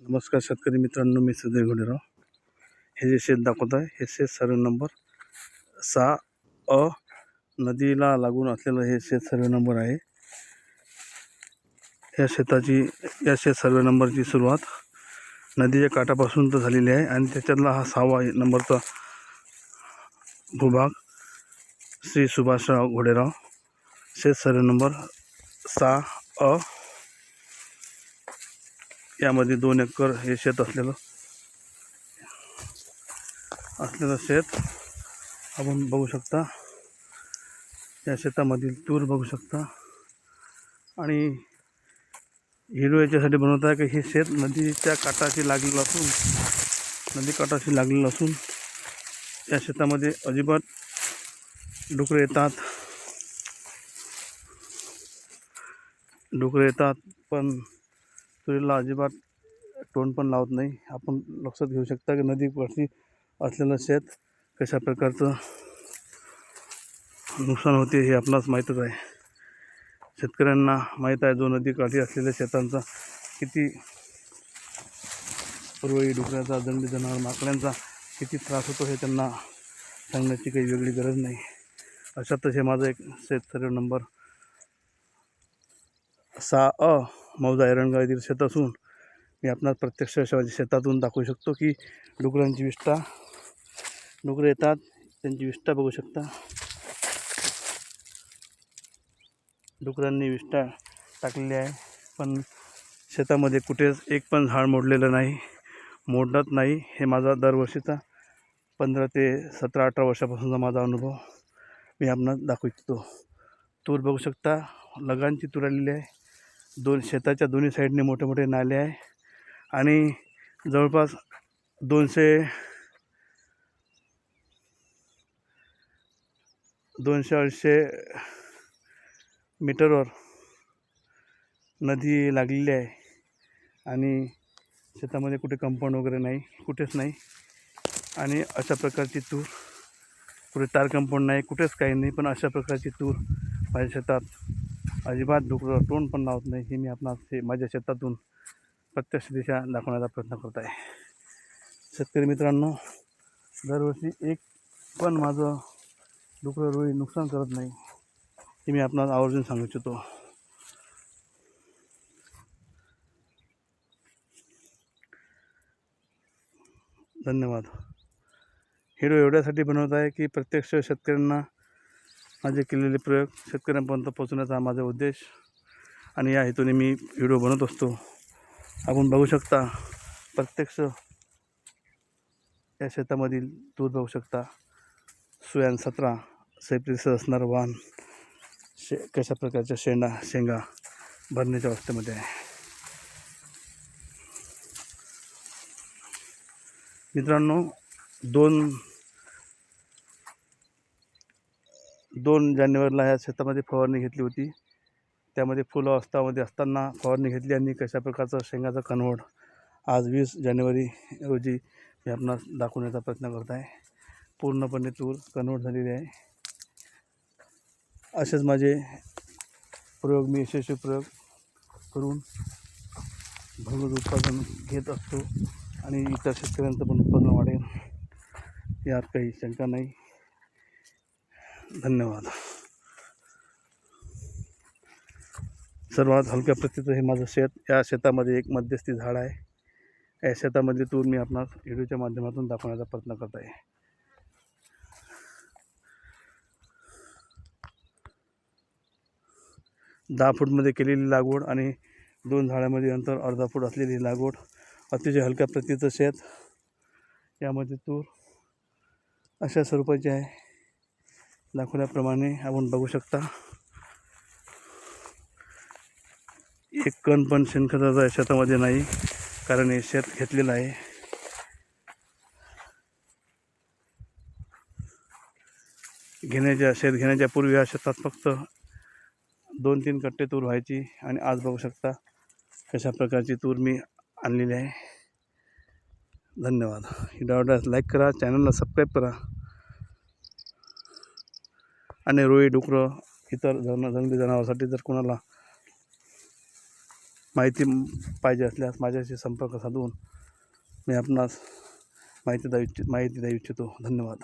नमस्कार शेतकरी मित्रांनो, मी सुधीर घोडेराव. हे जे शेत दाखवत आहे हे शेत सर्वे नंबर 6 नदीला लागून असलेलं हे शेत सर्वे नंबर आहे. या शेत सर्वे नंबरची सुरुवात नदीच्या काठापासून तर झालेली आहे आणि त्याच्यातला हा 6वा नंबरचा भूभाग श्री सुभाषराव घोडेराव शेत सर्वे नंबर 6 यामध्ये 2 एकर हे शेत असलेलं शेत आपण बघू शकता. या शेतामधील तूर बघू शकता आणि हिरो याच्यासाठी बनवत आहे की हे शेत नदीच्या काठाशी लागलेलं असून या शेतामध्ये अजिबात डुकरं येतात पण तुरीला अजिबात तोंड पण लावत नाही. आपण लक्षात घेऊ शकता की नदीकाठी असलेलं शेत कशा प्रकारचं नुकसान होते हे आपणास माहीतच आहे. शेतकऱ्यांना माहीत आहे जो नदीकाठी असलेल्या शेतांचा किती पूर्वी डुकऱ्याचा, जंगली जनावर, माकड्यांचा किती त्रास होतो हे त्यांना सांगण्याची काही वेगळी गरज नाही. अशातच हे माझं एक शेत सर्वे नंबर 6 मौजा एरणगाव येथील शेत असून मी आपणास प्रत्यक्ष शेतातून दाखवू शकतो की डुकरांची विष्ठा, डुकरं येतात त्यांची विष्ठा बघू शकता. डुकरांनी विष्ठा टाकलेली आहे पण शेतामध्ये कुठेच एक पण झाड मोडलेलं नाही, मोडत नाही. हे माझा दरवर्षीचा 15 ते 17-18 वर्षापासूनचा माझा अनुभव मी आपणास दाखवू इच्छितो. तूर बघू शकता, लगांची तूर आलेली आहे. शेताच्या दोन्ही साईडने मोठे मोठे नाले आहे आणि जवळपास 200-250 मीटरवर नदी लागलेली आहे आणि शेतामध्ये कुठे कंपाऊंड वगैरे नाही, कुठेच नाही. आणि अशा प्रकारची तूर, कुठे तार कंपाऊंड नाही, कुठेच काही नाही, पण अशा प्रकारची तूर माझ्या शेतात अजिबात डुकरं तोंड पण लावत नाही. हे मी आपणास माझ्या शेतातून प्रत्यक्ष दिशा दाखवण्याचा प्रयत्न करत आहे. शेतकरी मित्रांनो, दरवर्षी एक पण माझं डुकरं रुई नुकसान करत नाही हे मी आपणास आवर्जून सांगू इच्छितो. धन्यवाद. व्हिडिओ एवढ्यासाठी बनवत आहे की प्रत्यक्ष शेतकऱ्यांना माझे केलेले प्रयोग शेतकऱ्यांपर्यंत पोहोचवण्याचा हा माझा उद्देश आणि या हेतूने मी व्हिडिओ बनवत असतो. आपण बघू शकता प्रत्यक्ष या शेतामधील तूर बघू शकता. सुयान 17 सैप्रिस असणारं वाहन कशा प्रकारच्या शेंगा भरण्याच्या अवस्थेमध्ये आहे. मित्रांनो, 2 जानेवारीला ह्या शेतामध्ये फवारणी घेतली होती. त्यामध्ये फुल अवस्थामध्ये असताना फवारणी घेतली आणि कशा प्रकारचं शेंगाचं कन्वर्ट आज 20 जानेवारी रोजी मी आपणास दाखवण्याचा प्रयत्न करत आहे. पूर्णपणे तूर कन्वर्ट झालेली आहे. असेच माझे प्रयोग मी यशस्वी प्रयोग करून भरपूर उत्पादन घेत असतो आणि इतर शेतकऱ्यांचं पण उत्पन्न वाढेल यात काही शंका नाही. धन्यवाद. सर्वात हलक्या प्रतीचं हे माझं शेत. या शेतामध्ये एक मध्यस्थी झाड आहे. या शेतामधली तूर मी आपणास व्हिडिओच्या माध्यमातून दाखवण्याचा प्रयत्न करत आहे. 10 फूटमध्ये केलेली लागवड आणि 2 झाडामध्ये अंतर अर्धा फूट असलेली लागवड. अतिशय हलक्या प्रतीचं शेत. यामध्ये तूर अशा स्वरूपाची आहे. दाखवल्याप्रमाणे आपण बघू शकता. एक कण पण शेणखताचा या शेतामध्ये नाही कारण हे शेत घेतलेलं आहे. शेत घेण्याच्या पूर्वी या शेतात फक्त 2-3 कट्टे तूर व्हायची आणि आज बघू शकता कशा प्रकारची तूर मी आणलेली आहे. धन्यवाद. व्हिडिओ आवडल्यास लाईक करा, चॅनलला सबस्क्राईब करा आणि रुई, डुकरं, इतर जंगली जनावरांसाठी जर कोणाला माहिती पाहिजे असल्यास माझ्याशी संपर्क साधून मी आपणास माहिती देऊ इच्छितो. धन्यवाद.